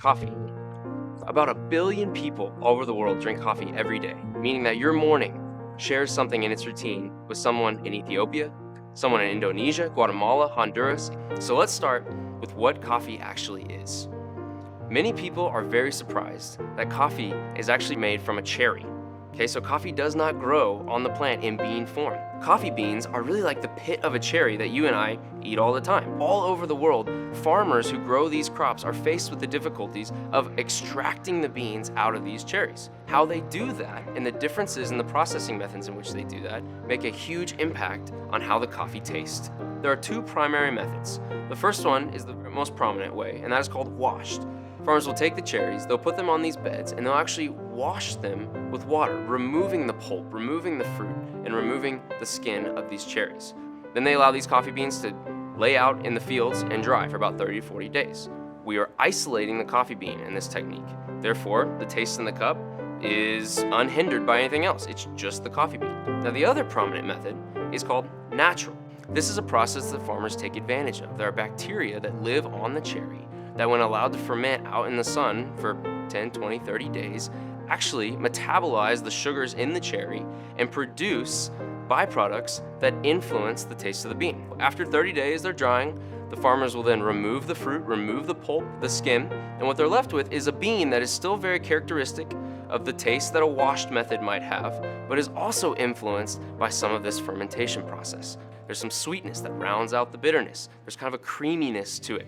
coffee. About 1 billion people all over the world drink coffee every day, meaning that your morning shares something in its routine with someone in Ethiopia, someone in Indonesia, Guatemala, Honduras. So let's start with what coffee actually is. Many people are very surprised that coffee is actually made from a cherry. Okay, so coffee does not grow on the plant in bean form. Coffee beans are really like the pit of a cherry that you and I eat all the time. All over the world, farmers who grow these crops are faced with the difficulties of extracting the beans out of these cherries. How they do that and the differences in the processing methods in which they do that make a huge impact on how the coffee tastes. There are two primary methods. The first one is the most prominent way, and that is called washed. Farmers will take the cherries, they'll put them on these beds, and they'll actually wash them with water, removing the pulp, removing the fruit, and removing the skin of these cherries. Then they allow these coffee beans to lay out in the fields and dry for about 30 to 40 days. We are isolating the coffee bean in this technique. Therefore, the taste in the cup is unhindered by anything else. It's just the coffee bean. Now, the other prominent method is called natural. This is a process that farmers take advantage of. There are bacteria that live on the cherry that, when allowed to ferment out in the sun for 10, 20, 30 days, actually metabolize the sugars in the cherry and produce byproducts that influence the taste of the bean. After 30 days, they're drying. The farmers will then remove the fruit, remove the pulp, the skin, and what they're left with is a bean that is still very characteristic of the taste that a washed method might have, but is also influenced by some of this fermentation process. There's some sweetness that rounds out the bitterness. There's kind of a creaminess to it.